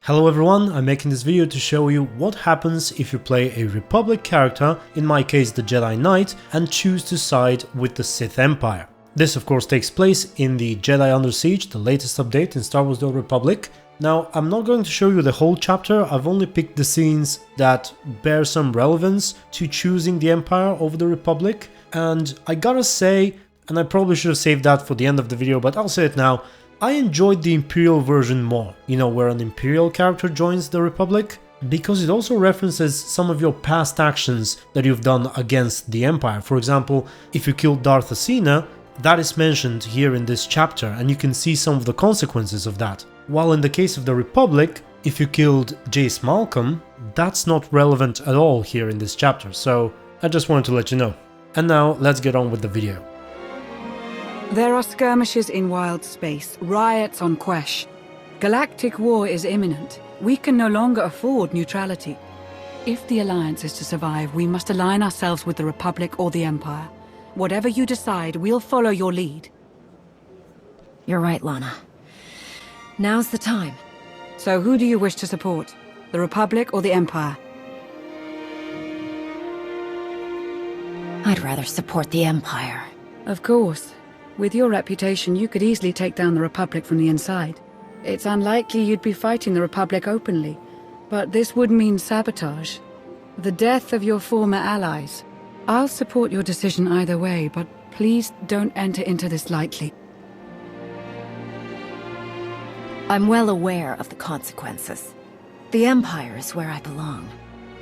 Hello everyone, I'm making this video to show you what happens if you play a Republic character, in my case the Jedi Knight, and choose to side with the Sith Empire. This of course takes place in the Jedi Under Siege, the latest update in Star Wars: The Old Republic. Now, I'm not going to show you the whole chapter, I've only picked the scenes that bear some relevance to choosing the Empire over the Republic, and I gotta say, and I probably should have saved that for the end of the video, but I'll say it now, I enjoyed the Imperial version more, you know, where an Imperial character joins the Republic, because it also references some of your past actions that you've done against the Empire. For example, if you killed Darth Asina, that is mentioned here in this chapter, and you can see some of the consequences of that. While in the case of the Republic, if you killed Jace Malcolm, that's not relevant at all here in this chapter, so I just wanted to let you know. And now, let's get on with the video. There are skirmishes in wild space, riots on Quesh. Galactic war is imminent. We can no longer afford neutrality. If the Alliance is to survive, we must align ourselves with the Republic or the Empire. Whatever you decide, we'll follow your lead. You're right, Lana. Now's the time. So who do you wish to support? The Republic or the Empire? I'd rather support the Empire. Of course. With your reputation, you could easily take down the Republic from the inside. It's unlikely you'd be fighting the Republic openly, but this would mean sabotage. The death of your former allies. I'll support your decision either way, but please don't enter into this lightly. I'm well aware of the consequences. The Empire is where I belong.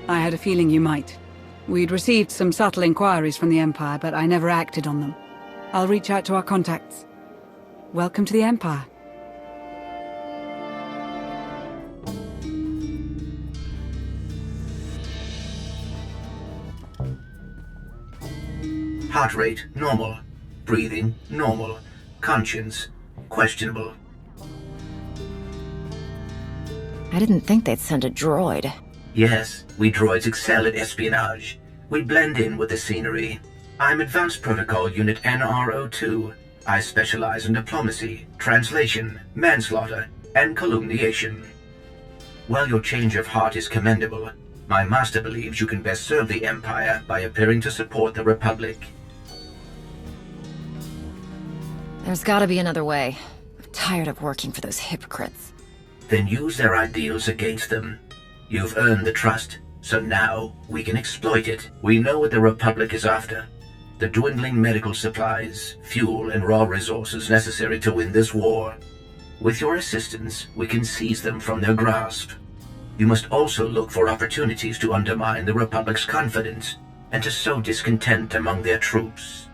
I had a feeling you might. We'd received some subtle inquiries from the Empire, but I never acted on them. I'll reach out to our contacts. Welcome to the Empire. Heart rate, normal. Breathing, normal. Conscience, questionable. I didn't think they'd send a droid. Yes, we droids excel at espionage. We blend in with the scenery. I'm Advanced Protocol Unit NRO2. I specialize in diplomacy, translation, manslaughter, and calumniation. While your change of heart is commendable, my master believes you can best serve the Empire by appearing to support the Republic. There's gotta be another way. I'm tired of working for those hypocrites. Then use their ideals against them. You've earned the trust, so now we can exploit it. We know what the Republic is after. The dwindling medical supplies, fuel, and raw resources necessary to win this war. With your assistance, we can seize them from their grasp. You must also look for opportunities to undermine the Republic's confidence, and to sow discontent among their troops.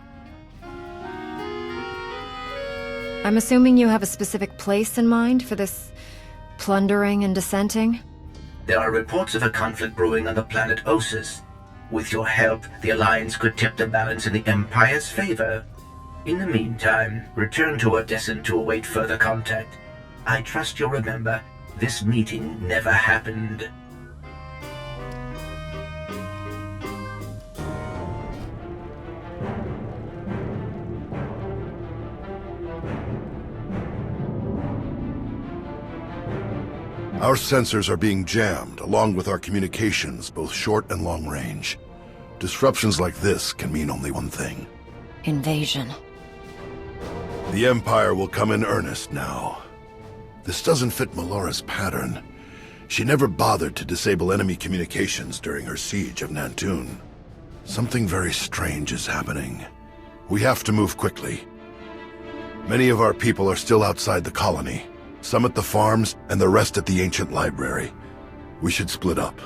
I'm assuming you have a specific place in mind for this plundering and dissenting? There are reports of a conflict brewing on the planet Ossus. With your help, the Alliance could tip the balance in the Empire's favor. In the meantime, return to Odesson to await further contact. I trust you'll remember, this meeting never happened. Our sensors are being jammed, along with our communications, both short and long range. Disruptions like this can mean only one thing. Invasion. The Empire will come in earnest now. This doesn't fit Melora's pattern. She never bothered to disable enemy communications during her siege of Nantoon. Something very strange is happening. We have to move quickly. Many of our people are still outside the colony. Some at the farms, and the rest at the ancient library. We should split up.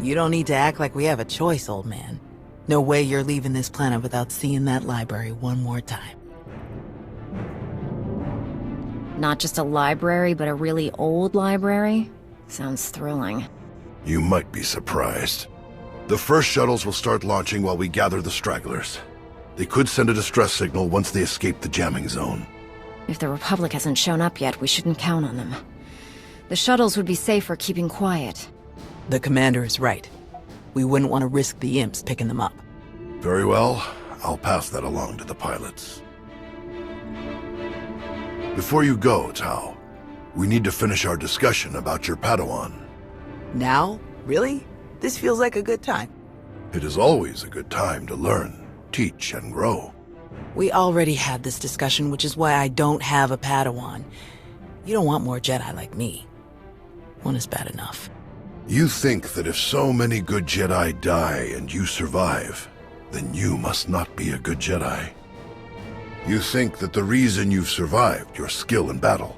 You don't need to act like we have a choice, old man. No way you're leaving this planet without seeing that library one more time. Not just a library, but a really old library? Sounds thrilling. You might be surprised. The first shuttles will start launching while we gather the stragglers. They could send a distress signal once they escape the jamming zone. If the Republic hasn't shown up yet, we shouldn't count on them. The shuttles would be safer keeping quiet. The commander is right. We wouldn't want to risk the imps picking them up. Very well. I'll pass that along to the pilots. Before you go, Tao, We need to finish our discussion about your Padawan. Now? Really? This feels like a good time. It is always a good time to learn, teach, and grow. We already had this discussion, which is why I don't have a Padawan. You don't want more Jedi like me. One is bad enough. You think that if so many good Jedi die and you survive, then you must not be a good Jedi. You think that the reason you've survived, your skill in battle,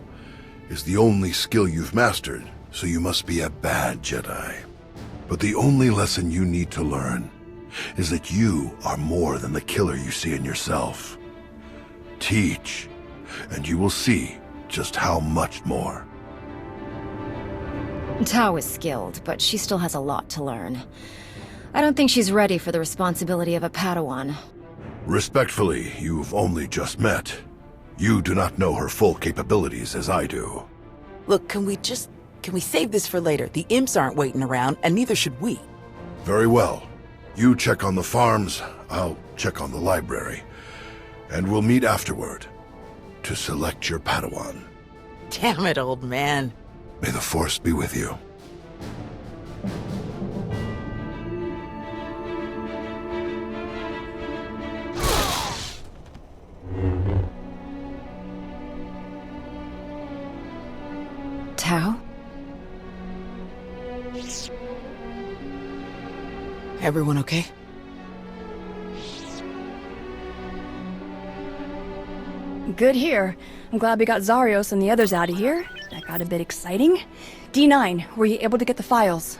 is the only skill you've mastered, so you must be a bad Jedi. But the only lesson you need to learn is that you are more than the killer you see in yourself. Teach, and you will see just how much more. Tao is skilled, but she still has a lot to learn. I don't think she's ready for the responsibility of a Padawan. Respectfully, you've only just met. You do not know her full capabilities as I do. Look, can we save this for later? The imps aren't waiting around, and neither should we. Very well. You check on the farms, I'll check on the library. And we'll meet afterward to select your Padawan. Damn it, old man. May the Force be with you. Tao? Everyone okay? Good here. I'm glad we got Zarios and the others out of here. That got a bit exciting. D9, were you able to get the files?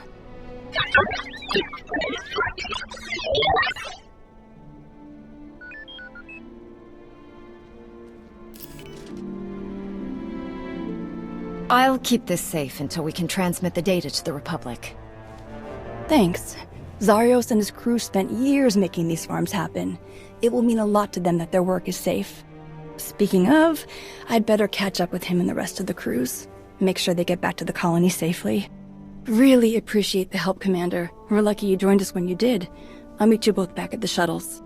I'll keep this safe until we can transmit the data to the Republic. Thanks. Zarios and his crew spent years making these farms happen. It will mean a lot to them that their work is safe. Speaking of, I'd better catch up with him and the rest of the crews. Make sure they get back to the colony safely. Really appreciate the help, Commander. We're lucky you joined us when you did. I'll meet you both back at the shuttles.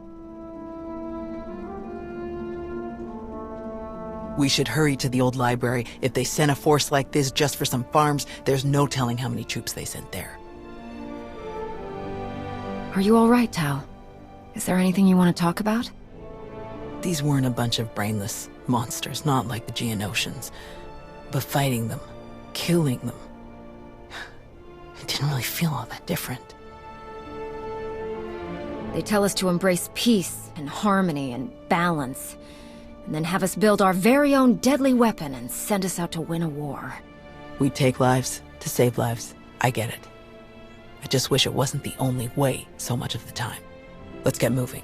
We should hurry to the old library. If they sent a force like this just for some farms, there's no telling how many troops they sent there. Are you all right, Tao? Is there anything you want to talk about? These weren't a bunch of brainless monsters, not like the Geonosians. But fighting them, killing them, it didn't really feel all that different. They tell us to embrace peace and harmony and balance, and then have us build our very own deadly weapon and send us out to win a war. We take lives to save lives. I get it. I just wish it wasn't the only way so much of the time. Let's get moving.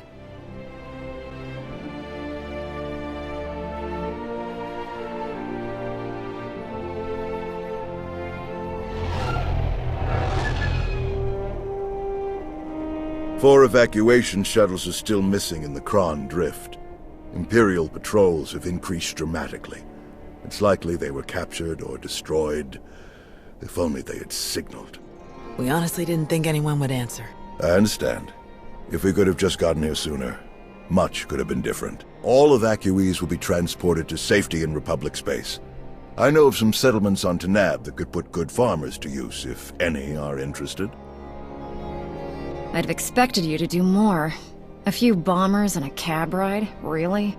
Four evacuation shuttles are still missing in the Kron Drift. Imperial patrols have increased dramatically. It's likely they were captured or destroyed. If only they had signaled. We honestly didn't think anyone would answer. I understand. If we could have just gotten here sooner, much could have been different. All evacuees will be transported to safety in Republic space. I know of some settlements on Tanab that could put good farmers to use, if any are interested. I'd have expected you to do more. A few bombers and a cab ride, really?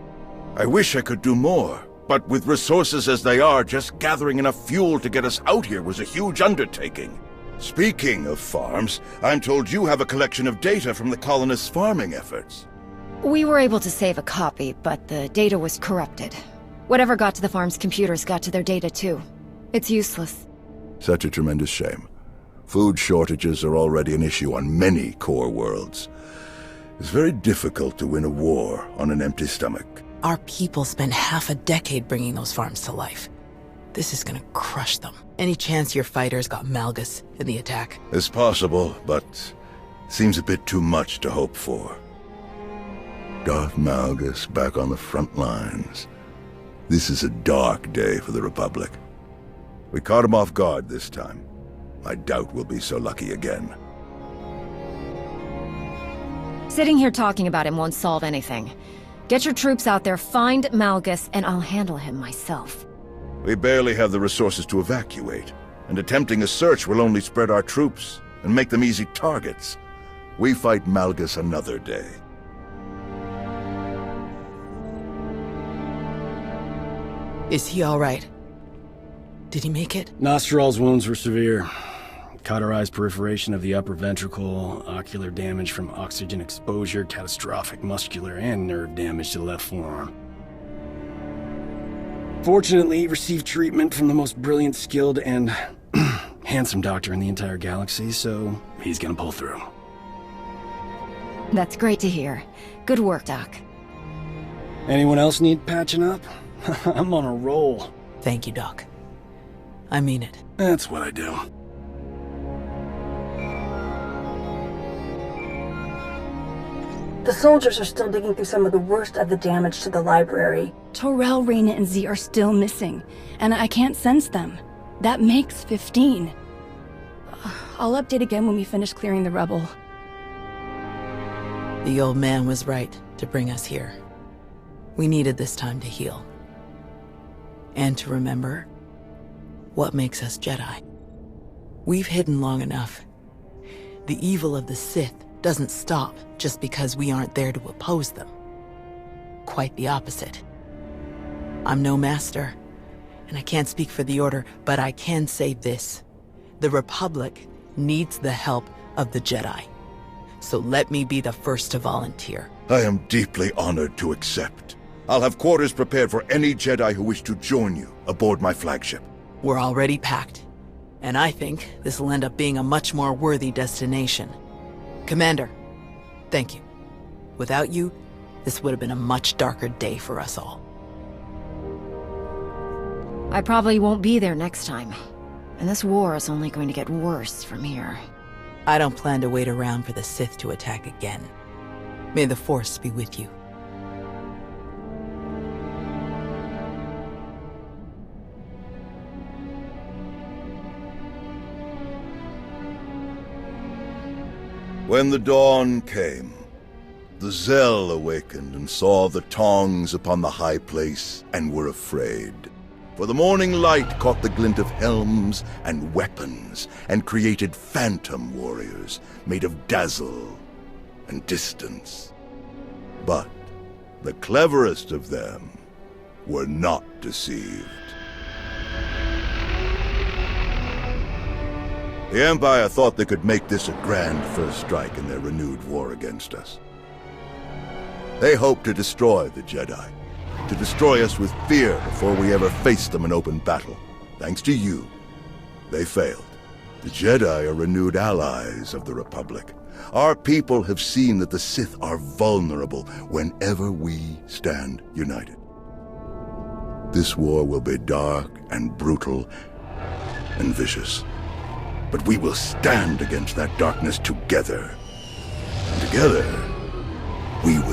I wish I could do more, but with resources as they are, just gathering enough fuel to get us out here was a huge undertaking. Speaking of farms, I'm told you have a collection of data from the colonists' farming efforts. We were able to save a copy, but the data was corrupted. Whatever got to the farm's computers got to their data too. It's useless. Such a tremendous shame. Food shortages are already an issue on many core worlds. It's very difficult to win a war on an empty stomach. Our people spent half a decade bringing those farms to life. This is gonna crush them. Any chance your fighters got Malgus in the attack? It's possible, but seems a bit too much to hope for. Darth Malgus back on the front lines. This is a dark day for the Republic. We caught him off guard this time. I doubt we'll be so lucky again. Sitting here talking about him won't solve anything. Get your troops out there, find Malgus, and I'll handle him myself. We barely have the resources to evacuate, and attempting a search will only spread our troops and make them easy targets. We fight Malgus another day. Is he all right? Did he make it? Nostral's wounds were severe. Cauterized perforation of the upper ventricle, ocular damage from oxygen exposure, catastrophic muscular and nerve damage to the left forearm. Fortunately, he received treatment from the most brilliant, skilled, and handsome doctor in the entire galaxy, so he's gonna pull through. That's great to hear. Good work, Doc. Anyone else need patching up? I'm on a roll. Thank you, Doc. I mean it. That's what I do. The soldiers are still digging through some of the worst of the damage to the library. Torel, Reyna, and Z are still missing, and I can't sense them. That makes 15. I'll update again when we finish clearing the rubble. The old man was right to bring us here. We needed this time to heal. And to remember what makes us Jedi. We've hidden long enough. The evil of the Sith doesn't stop just because we aren't there to oppose them. Quite the opposite. I'm no master, and I can't speak for the Order, but I can say this. The Republic needs the help of the Jedi. So let me be the first to volunteer. I am deeply honored to accept. I'll have quarters prepared for any Jedi who wish to join you aboard my flagship. We're already packed, and I think this will end up being a much more worthy destination. Commander, thank you. Without you, this would have been a much darker day for us all. I probably won't be there next time. And this war is only going to get worse from here. I don't plan to wait around for the Sith to attack again. May the Force be with you. When the dawn came, the Zell awakened and saw the tongs upon the high place and were afraid. For the morning light caught the glint of helms and weapons and created phantom warriors made of dazzle and distance. But the cleverest of them were not deceived. The Empire thought they could make this a grand first strike in their renewed war against us. They hoped to destroy the Jedi, to destroy us with fear before we ever faced them in open battle. Thanks to you, they failed. The Jedi are renewed allies of the Republic. Our people have seen that the Sith are vulnerable whenever we stand united. This war will be dark and brutal and vicious. But we will stand against that darkness together. And together, we will